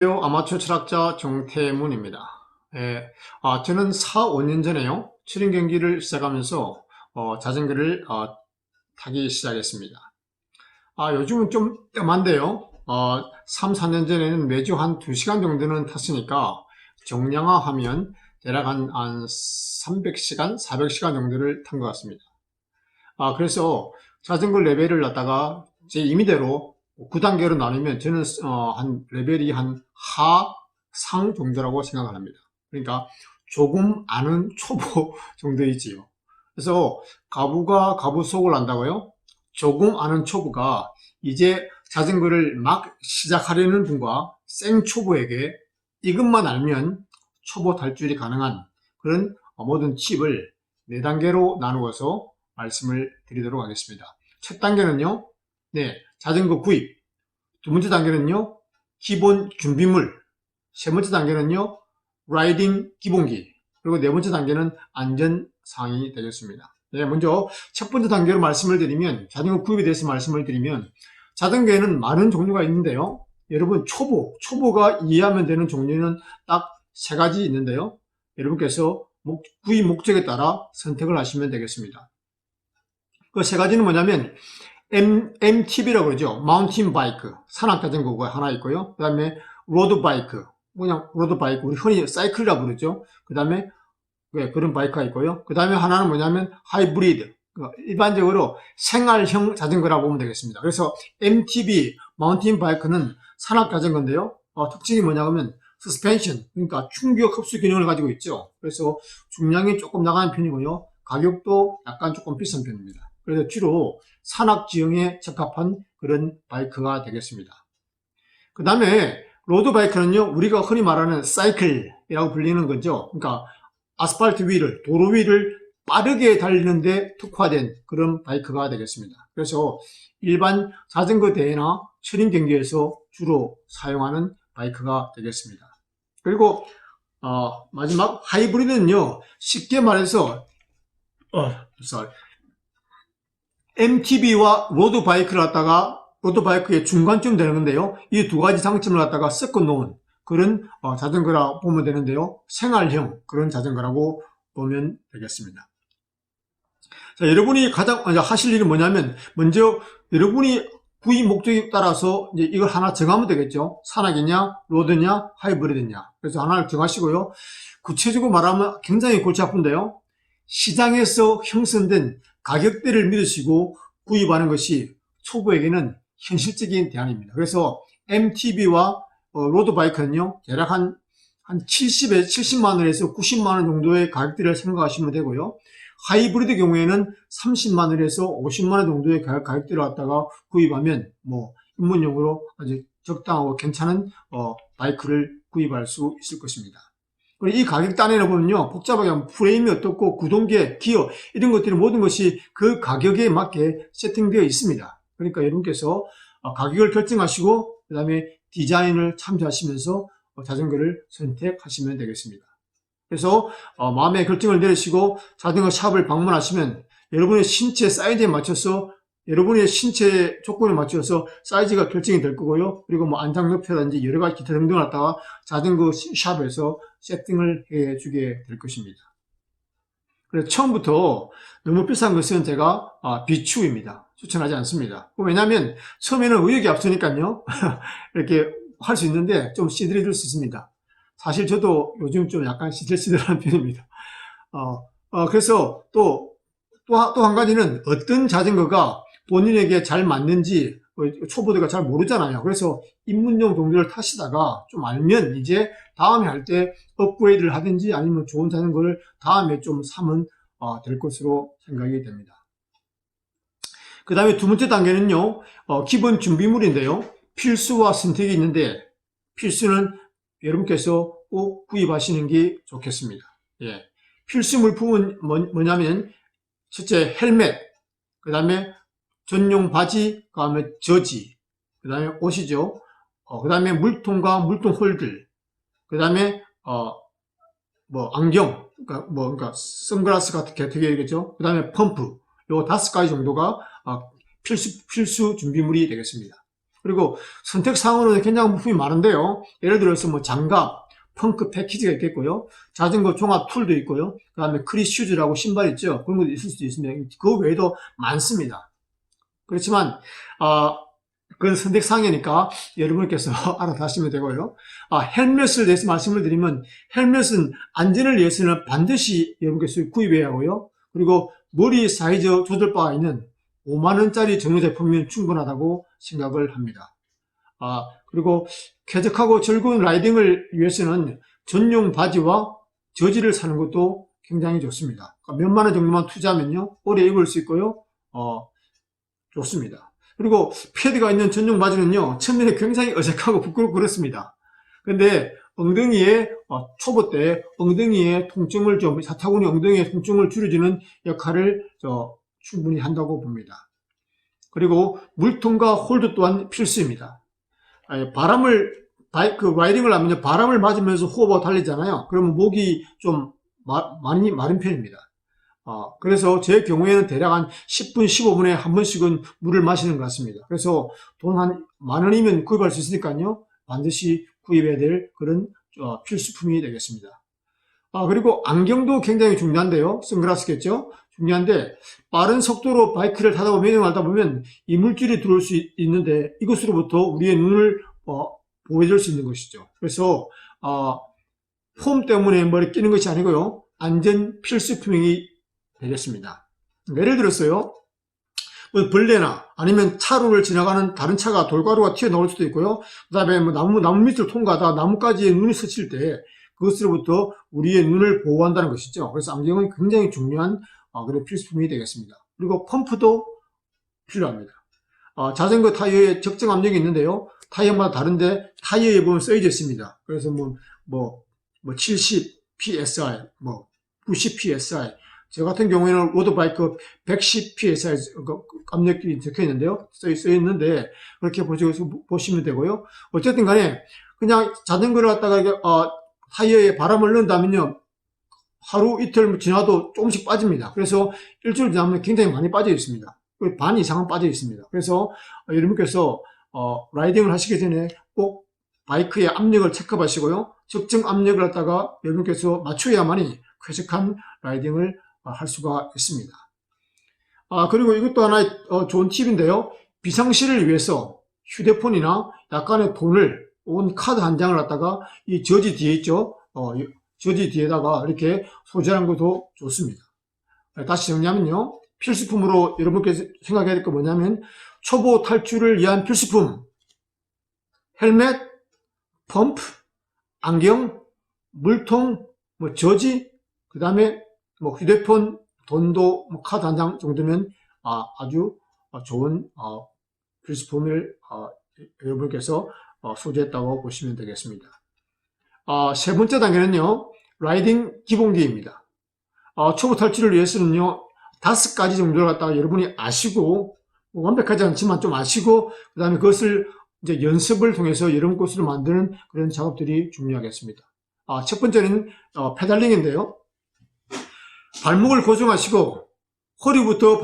안녕하세요. 아마추어 철학자 정태문입니다. 저는 4, 5년 전에요. 추린 경기를 시작하면서 자전거를 타기 시작했습니다. 요즘은 좀 뜸한데요. 3, 4년 전에는 매주 한 2시간 정도는 탔으니까 정량화하면 대략 한 300시간, 400시간 정도를 탄 것 같습니다. 그래서 자전거 레벨을 갖다가 제 임의대로 9단계로 나누면 저는 한 레벨이 한 하상 정도라고 생각을 합니다. 그러니까 조금 아는 초보 정도이지요. 그래서 가부가 가부 속을 안다고요? 조금 아는 초보가 이제 자전거를 막 시작하려는 분과 생초보에게 이것만 알면 초보 탈출이 가능한 그런 모든 팁을 4단계로 나누어서 말씀을 드리도록 하겠습니다. 첫 단계는요, 자전거 구입. 두 번째 단계는요, 기본 준비물. 세 번째 단계는요, 라이딩 기본기. 그리고 네 번째 단계는 안전사항이 되겠습니다. 먼저 첫 번째 단계로 말씀을 드리면, 자전거 구입에 대해서 말씀을 드리면, 자전거에는 많은 종류가 있는데요. 여러분, 초보가 이해하면 되는 종류는 딱 3가지 있는데요. 여러분께서 구입 목적에 따라 선택을 하시면 되겠습니다. 그 3가지는 뭐냐면, MTB라고 그러죠. 마운틴 바이크, 산악 자전거가 하나 있고요. 그 다음에 로드 바이크, 그냥 로드 바이크, 우리 흔히 사이클이라고 그러죠. 그 다음에 그런 바이크가 있고요. 그 다음에 하나는 뭐냐면 하이브리드, 일반적으로 생활형 자전거라고 보면 되겠습니다. 그래서 MTB, 마운틴 바이크는 산악 자전거인데요. 특징이 뭐냐면 서스펜션, 그러니까 충격 흡수 기능을 가지고 있죠. 그래서 중량이 조금 나가는 편이고요. 가격도 약간 조금 비싼 편입니다. 그래서 주로 산악 지형에 적합한 그런 바이크가 되겠습니다. 그 다음에 로드 바이크는요, 우리가 흔히 말하는 사이클이라고 불리는 거죠. 그러니까 아스팔트 위를, 도로 위를 빠르게 달리는데 특화된 그런 바이크가 되겠습니다. 그래서 일반 자전거 대회나 철인 경기에서 주로 사용하는 바이크가 되겠습니다. 그리고 마지막 하이브리드는요, 쉽게 말해서 MTB와 로드바이크를 갖다가 로드바이크의 중간쯤 되는 건데요. 이 2가지 장점을 갖다가 섞어 놓은 그런 자전거라 보면 되는데요. 생활형 그런 자전거라고 보면 되겠습니다. 자, 여러분이 가장 하실 일은 뭐냐면 먼저 여러분이 구입 목적에 따라서 이제 이걸 하나 정하면 되겠죠. 산악이냐, 로드냐, 하이브리드냐. 그래서 하나를 정하시고요. 구체적으로 말하면 굉장히 골치 아픈데요. 시장에서 형성된 가격대를 믿으시고 구입하는 것이 초보에게는 현실적인 대안입니다. 그래서 MTB와 로드바이크는요, 대략 한 70만 원에서 90만 원 정도의 가격대를 생각하시면 되고요. 하이브리드 경우에는 30만 원에서 50만 원 정도의 가격대를 갖다가 구입하면 입문용으로 아주 적당하고 괜찮은 바이크를 구입할 수 있을 것입니다. 그리고 이 가격단에는 보면요, 복잡하게 프레임이 어떻고 구동계, 기어 이런 것들이 모든 것이 그 가격에 맞게 세팅되어 있습니다. 그러니까 여러분께서 가격을 결정하시고 그 다음에 디자인을 참조하시면서 자전거를 선택하시면 되겠습니다. 그래서 마음의 결정을 내리시고 자전거 샵을 방문하시면 여러분의 신체 사이즈에 맞춰서 여러분의 신체 조건에 맞춰서 사이즈가 결정이 될 거고요. 그리고 안장 높이라든지 여러 가지 기타 등등을 갖다가 자전거 샵에서 세팅을 해 주게 될 것입니다. 그래서 처음부터 너무 비싼 것은 제가 비추입니다. 추천하지 않습니다. 왜냐하면 처음에는 의욕이 앞서니까요. 이렇게 할 수 있는데 좀 시들해질 수 있습니다. 사실 저도 요즘 좀 약간 시들시들한 편입니다. 그래서 또 한 가지는 어떤 자전거가 본인에게 잘 맞는지 초보들과 잘 모르잖아요. 그래서 입문용 정도를 타시다가 좀 알면 이제 다음에 할 때 업그레이드를 하든지 아니면 좋은 자전거를 다음에 좀 사면 될 것으로 생각이 됩니다. 그 다음에 두 번째 단계는요, 기본 준비물인데요. 필수와 선택이 있는데 필수는 여러분께서 꼭 구입하시는 게 좋겠습니다. 예. 필수 물품은 뭐냐면 첫째 헬멧, 그 다음에 전용 바지, 그 다음에 저지, 그 다음에 옷이죠. 그 다음에 물통과 물통 홀들, 그 다음에 안경, 그러니까 선글라스 같은 개념이겠죠. 그 다음에 펌프, 요 5가지 정도가 필수 준비물이 되겠습니다. 그리고 선택사항으로는 굉장히 부품이 많은데요. 예를 들어서 뭐 장갑, 펑크 패키지가 있겠고요. 자전거 종합 툴도 있고요. 그 다음에 크리슈즈라고 신발 있죠. 그런 것도 있을 수도 있습니다. 그 외에도 많습니다. 그렇지만 그건 선택사항이니까 여러분께서 알아두시면 되고요. 헬멧을 대해서 말씀을 드리면 헬멧은 안전을 위해서는 반드시 여러분께서 구입해야 하고요. 그리고 머리 사이즈 조절 바가 있는 5만원짜리 정도 제품이면 충분하다고 생각을 합니다. 그리고 쾌적하고 즐거운 라이딩을 위해서는 전용 바지와 저지를 사는 것도 굉장히 좋습니다. 몇만원 정도만 투자하면요, 오래 입을 수 있고요, 좋습니다. 그리고 패드가 있는 전용 바지는요, 첫눈에 굉장히 어색하고 부끄럽고 그렇습니다. 근데 엉덩이에 초보 때 엉덩이의 통증을 좀, 사타구니 엉덩이의 통증을 줄여주는 역할을 충분히 한다고 봅니다. 그리고 물통과 홀드 또한 필수입니다. 라이딩을 하면 바람을 맞으면서 호흡하고 달리잖아요. 그러면 목이 좀 많이 마른 편입니다. 그래서 제 경우에는 대략 한 10분, 15분에 한 번씩은 물을 마시는 것 같습니다. 그래서 돈 한 10,000원이면 구입할 수 있으니까요. 반드시 구입해야 될 그런 필수품이 되겠습니다. 그리고 안경도 굉장히 중요한데요. 선글라스겠죠? 중요한데, 빠른 속도로 바이크를 타다 보면, 매너하다 보면 이물질이 들어올 수 있는데, 이것으로부터 우리의 눈을 보호해줄 수 있는 것이죠. 그래서 폼 때문에 머리 끼는 것이 아니고요, 안전 필수품이 되겠습니다. 예를 들었어요, 벌레나 아니면 차로를 지나가는 다른 차가 돌가루가 튀어나올 수도 있고요. 그 다음에 뭐 나무 밑을 통과하다 나무까지에 눈이 스칠 때 그것으로부터 우리의 눈을 보호한다는 것이죠. 그래서 안경은 굉장히 중요한 그런 필수품이 되겠습니다. 그리고 펌프도 필요합니다. 자전거 타이어에 적정 압력이 있는데요. 타이어마다 다른데 타이어에 보면 써져 있습니다. 그래서 뭐 70 psi, 90 psi. 저 같은 경우에는 로드바이크 110 psi 압력이 적혀 있는데요. 써 있는데 그렇게 보시면 되고요. 어쨌든 간에 그냥 자전거를 갖다가 타이어에 바람을 넣는다면요, 하루 이틀 지나도 조금씩 빠집니다. 그래서 일주일 지나면 굉장히 많이 빠져 있습니다. 반 이상은 빠져 있습니다. 그래서 여러분께서 라이딩을 하시기 전에 꼭 바이크의 압력을 체크하시고요, 적정 압력을 갖다가 여러분께서 맞춰야만이 쾌적한 라이딩을 할 수가 있습니다. 그리고 이것도 하나의 좋은 팁인데요. 비상시를 위해서 휴대폰이나 약간의 돈을, 혹은 카드 한 장을 갖다가 이 저지 뒤에 있죠. 저지 뒤에다가 이렇게 소지하는 것도 좋습니다. 다시 정리하면요, 필수품으로 여러분께서 생각해야 될 거 뭐냐면, 초보 탈출을 위한 필수품, 헬멧, 펌프, 안경, 물통, 저지, 그 다음에 휴대폰, 돈도 카드 한 장 정도면 아주 좋은 필수품을 여러분께서 소지했다고 보시면 되겠습니다. 세 번째 단계는요, 라이딩 기본기입니다. 초보 탈출을 위해서는요, 5가지 정도를 갖다가 여러분이 아시고, 완벽하지 않지만 좀 아시고, 그 다음에 그것을 이제 연습을 통해서 여러분 것으로 만드는 그런 작업들이 중요하겠습니다. 첫 번째는 페달링인데요. 발목을 고정하시고 허리부터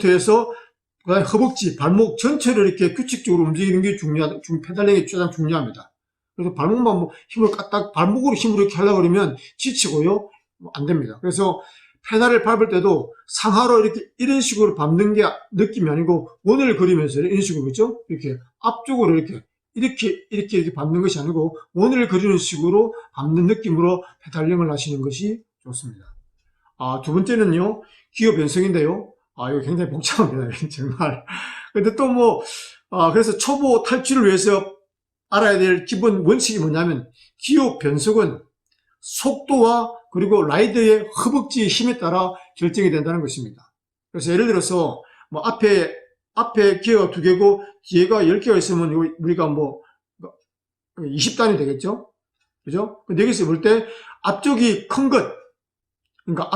해서 그다음에 허벅지, 발목 전체를 이렇게 규칙적으로 움직이는 게 페달링이 가장 중요합니다. 그래서 발목만 힘을 발목으로 힘으로 이렇게 하려고 그러면 지치고요, 안 됩니다. 그래서 페달을 밟을 때도 상하로 이런 식으로 밟는 게 느낌이 아니고, 원을 그리면서 이런 식으로, 그렇죠? 이렇게 앞쪽으로 이렇게 밟는 것이 아니고, 원을 그리는 식으로 밟는 느낌으로 페달링을 하시는 것이 좋습니다. 두 번째는요, 기어 변속인데요. 이거 굉장히 복잡합니다. 정말. 근데 또 그래서 초보 탈출을 위해서 알아야 될 기본 원칙이 뭐냐면, 기어 변속은 속도와 그리고 라이더의 허벅지의 힘에 따라 결정이 된다는 것입니다. 그래서 예를 들어서 앞에 기어가 2개고 뒤에가 10개가 있으면 우리가 20단이 되겠죠? 그죠? 근데 여기서 볼 때 앞쪽이 큰 것, 그러니까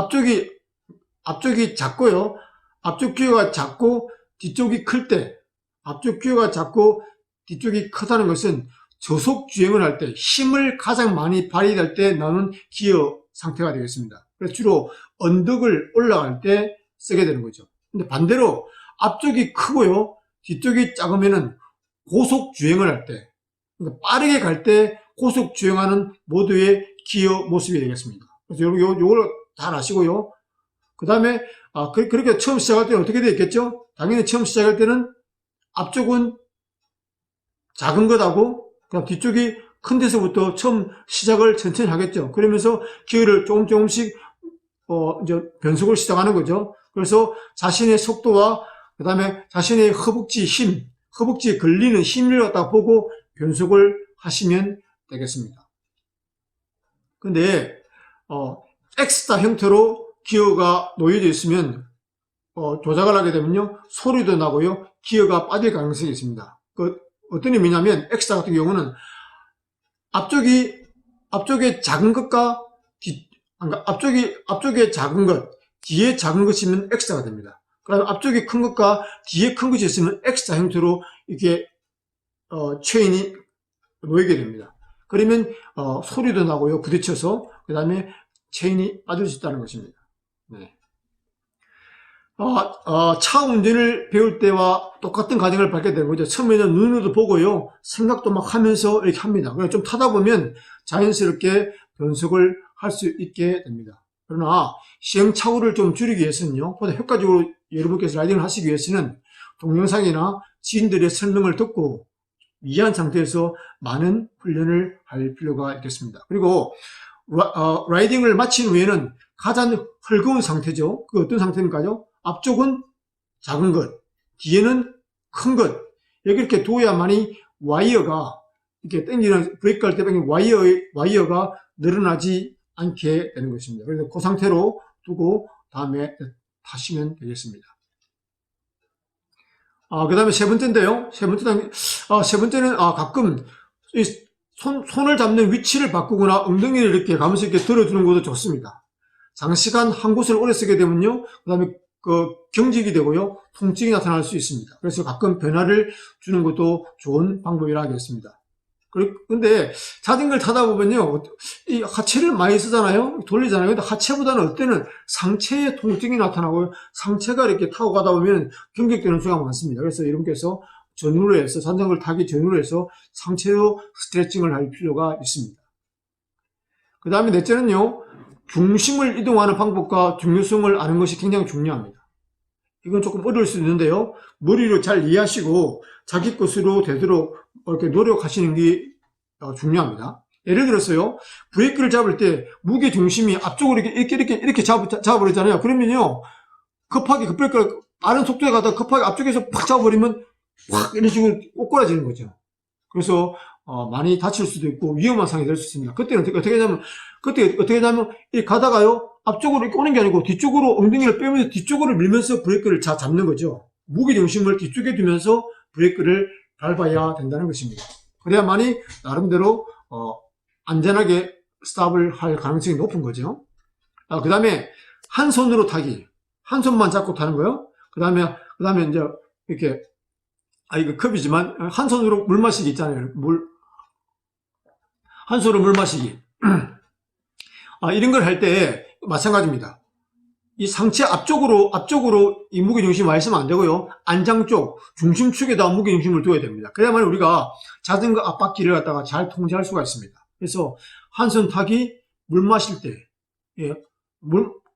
앞쪽이 작고요, 앞쪽 기어가 작고 뒤쪽이 클 때, 앞쪽 기어가 작고 뒤쪽이 크다는 것은 저속 주행을 할 때, 힘을 가장 많이 발휘할 때 나오는 기어 상태가 되겠습니다. 그래서 주로 언덕을 올라갈 때 쓰게 되는 거죠. 근데 반대로 앞쪽이 크고요, 뒤쪽이 작으면은 고속 주행을 할 때, 그러니까 빠르게 갈 때 고속 주행하는 모두의 기어 모습이 되겠습니다. 그래서 요걸 잘 아시고요. 그 다음에, 그렇게 처음 시작할 때는 어떻게 되겠죠? 당연히 처음 시작할 때는 앞쪽은 작은 것하고, 그냥 뒤쪽이 큰 데서부터 처음 시작을 천천히 하겠죠. 그러면서 기어를 조금씩, 이제 변속을 시작하는 거죠. 그래서 자신의 속도와 그 다음에 자신의 허벅지 힘, 허벅지에 걸리는 힘을 갖다 보고 변속을 하시면 되겠습니다. 근데, 엑스타 형태로 기어가 놓여져 있으면, 조작을 하게 되면요, 소리도 나고요, 기어가 빠질 가능성이 있습니다. 어떤 의미냐면, 엑스타 같은 경우는 앞쪽에 작은 것과 그러니까 앞쪽에 작은 것, 뒤에 작은 것이면 엑스타가 됩니다. 그다음에 앞쪽에 큰 것과 뒤에 큰 것이 있으면 엑스타 형태로 이렇게 체인이 놓이게 됩니다. 그러면 소리도 나고요, 부딪혀서. 그 다음에 체인이 빠질 수 있다는 것입니다. 네. 차 운전을 배울 때와 똑같은 과정을 밟게 되는 거죠. 처음에는 눈으로도 보고요, 생각도 막 하면서 이렇게 합니다. 그래서 좀 타다 보면 자연스럽게 변속을 할 수 있게 됩니다. 그러나 시행착오를 좀 줄이기 위해서는요, 보다 효과적으로 여러분께서 라이딩을 하시기 위해서는 동영상이나 지인들의 설명을 듣고 이해한 상태에서 많은 훈련을 할 필요가 있겠습니다. 그리고 라이딩을 마친 후에는 가장 헐거운 상태죠. 그 어떤 상태인가요? 앞쪽은 작은 것, 뒤에는 큰 것. 여기 이렇게 둬야만이 와이어가 이렇게 당기는 브레이크 할 때 와이어가 늘어나지 않게 되는 것입니다. 그래서 그 상태로 두고 다음에 타시면 되겠습니다. 그 다음에 세 번째인데요. 세 번째는 가끔 손을 잡는 위치를 바꾸거나 엉덩이를 이렇게 가면서 이렇게 들어주는 것도 좋습니다. 장시간 한 곳을 오래 쓰게 되면요, 그 다음에 경직이 되고요, 통증이 나타날 수 있습니다. 그래서 가끔 변화를 주는 것도 좋은 방법이라 하겠습니다. 근데 자전거를 타다 보면요, 이 하체를 많이 쓰잖아요, 돌리잖아요. 근데 하체보다는 어때는 상체에 통증이 나타나고요, 상체가 이렇게 타고 가다 보면 경직되는 수가 많습니다. 그래서 여러분께서 자전거를 타기 전후로 해서 상체로 스트레칭을 할 필요가 있습니다. 그 다음에 넷째는요, 중심을 이동하는 방법과 중요성을 아는 것이 굉장히 중요합니다. 이건 조금 어려울 수 있는데요, 머리로 잘 이해하시고 자기 것으로 되도록 이렇게 노력하시는 게 중요합니다. 예를 들어서요, 브레이크를 잡을 때 무게 중심이 앞쪽으로 이렇게 잡아버리잖아요. 그러면요, 급하게 브레이크를 빠른 속도에 가다가 급하게 앞쪽에서 팍 잡아버리면 확 이런 식으로 꼬꾸라지는 거죠. 그래서 많이 다칠 수도 있고 위험한 상황이 될 수 있습니다. 그때는 어떻게 하냐면 이 가다가요, 앞쪽으로 이렇게 오는 게 아니고 뒤쪽으로 엉덩이를 빼면서 뒤쪽으로 밀면서 브레이크를 잡는 거죠. 무게 중심을 뒤쪽에 두면서 브레이크를 밟아야 된다는 것입니다. 그래야만이 나름대로 안전하게 스탑을 할 가능성이 높은 거죠. 그 다음에 한 손으로 타기, 한 손만 잡고 타는 거요. 그 다음에 이제 이렇게 이거 컵이지만 한 손으로 물 마시기 있잖아요. 한 손으로 물 마시기. 이런 걸 할 때 마찬가지입니다. 이 상체 앞쪽으로 이 무게중심이 와 있으면 안 되고요, 안장 쪽 중심축에다 무게중심을 둬야 됩니다. 그래야만 우리가 자전거 앞바퀴를 갖다가 잘 통제할 수가 있습니다. 그래서 한 손 타기, 물 마실 때,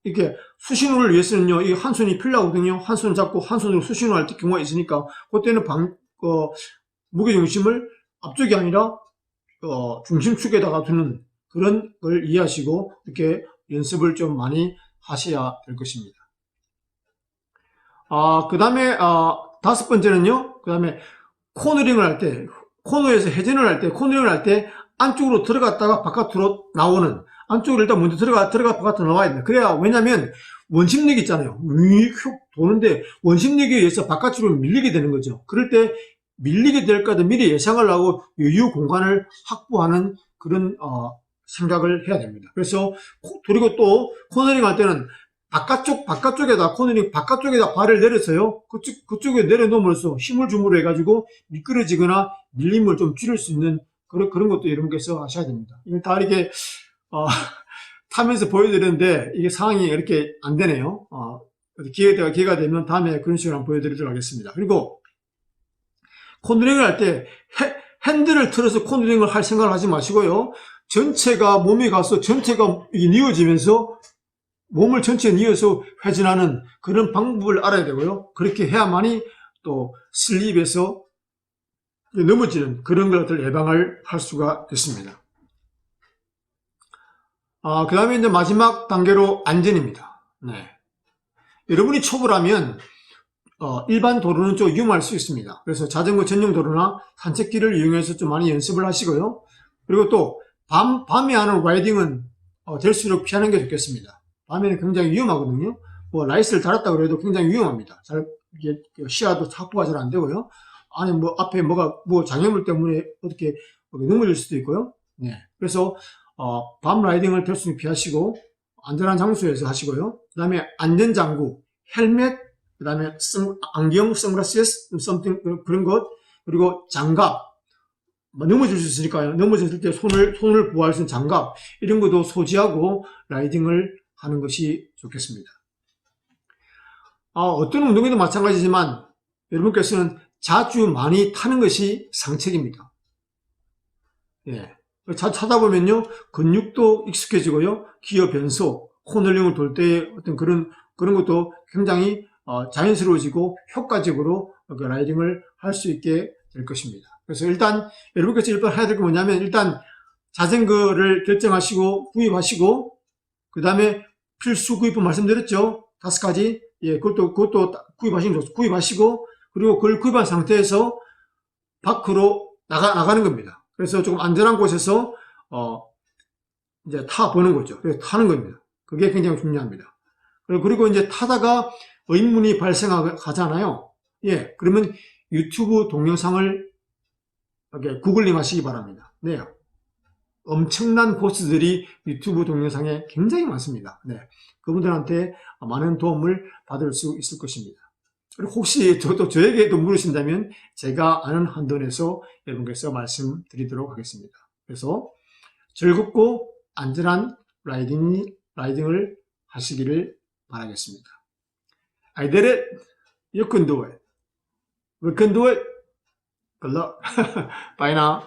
이렇게 수신호를 위해서는요, 이 한 손이 필요하거든요. 한 손을 잡고 한 손으로 수신호 할 때 경우가 있으니까 그때는 무게중심을 앞쪽이 아니라 중심축에다가 두는 그런 걸 이해하시고 이렇게 연습을 좀 많이 하셔야 될 것입니다. 그 다음에 다섯 번째는요, 그 다음에 코너링을 할 때, 코너에서 회전을 할 때 안쪽으로 들어갔다가 바깥으로 나오는, 안쪽으로 일단 먼저 들어가 바깥으로 나와야 됩니다. 그래야, 왜냐면 원심력이 있잖아요. 휙 도는데 원심력에 의해서 바깥으로 밀리게 되는 거죠. 그럴 때 밀리게 될 거다 미리 예상을 하고 여유 공간을 확보하는 그런 생각을 해야 됩니다. 그리고 또 코너링 할 때는 바깥쪽에다 발을 내려서요, 그쪽에 내려놓으면서 힘을 줌으로 해가지고 미끄러지거나 밀림을 좀 줄일 수 있는 그런 것도 여러분께서 하셔야 됩니다. 이걸 다 이렇게 타면서 보여드리는데 이게 상황이 이렇게 안 되네요. 기회가 되면 다음에 그런 식으로 한번 보여드리도록 하겠습니다. 그리고 코너링을 할 때 핸들을 틀어서 코너링을 할 생각을 하지 마시고요. 전체가 몸에 가서 전체가 뉘어지면서 몸을 전체에 뉘어서 회전하는 그런 방법을 알아야 되고요. 그렇게 해야만이 또 슬립에서 넘어지는 그런 것들 예방을 할 수가 있습니다. 그 다음에 이제 마지막 단계로 안전입니다. 네. 여러분이 초보라면 일반 도로는 좀 위험할 수 있습니다. 그래서 자전거 전용 도로나 산책길을 이용해서 좀 많이 연습을 하시고요. 그리고 또 밤에 하는 라이딩은 될수록 피하는 게 좋겠습니다. 밤에는 굉장히 위험하거든요. 뭐 라이트를 달았다고 해도 굉장히 위험합니다. 이게 시야도 확보가 잘 안 되고요. 안에 뭐 앞에 뭐 장애물 때문에 어떻게 넘어질 수도 있고요. 네. 그래서 밤 라이딩을 될 수 있게 피하시고 안전한 장소에서 하시고요. 그 다음에 안전장구, 헬멧, 그 다음에 안경, 선글라스, 그런 것, 그리고 장갑, 넘어질 수 있으니까요. 넘어졌을 때 손을 보호할 수 있는 장갑, 이런 것도 소지하고 라이딩을 하는 것이 좋겠습니다. 어떤 운동에도 마찬가지지만 여러분께서는 자주 많이 타는 것이 상책입니다. 예. 타다 보면요, 근육도 익숙해지고요, 기어 변속, 코너링을 돌 때 어떤 그런 것도 굉장히 자연스러워지고 효과적으로 라이딩을 할 수 있게 될 것입니다. 그래서 일단 여러분께서 일단 해야 될 게 뭐냐면, 일단 자전거를 결정하시고 구입하시고, 그 다음에 필수 구입품 말씀드렸죠. 5가지. 예, 그것도 구입하시면 좋습니다. 구입하시고, 그리고 그걸 구입한 상태에서 밖으로 나가는 겁니다. 그래서 조금 안전한 곳에서 이제 타보는 거죠. 그래서 타는 겁니다. 그게 굉장히 중요합니다. 그리고 이제 타다가 의문이 발생하잖아요. 예, 그러면 유튜브 동영상을 이렇게 구글링 하시기 바랍니다. 네, 엄청난 코스들이 유튜브 동영상에 굉장히 많습니다. 네, 그분들한테 많은 도움을 받을 수 있을 것입니다. 그리고 혹시 저에게도 물으신다면 제가 아는 한도 내에서 여러분께서 말씀드리도록 하겠습니다. 그래서 즐겁고 안전한 라이딩을 하시기를 바라겠습니다. I did it. You can do it. We can do it. Good luck. Bye now.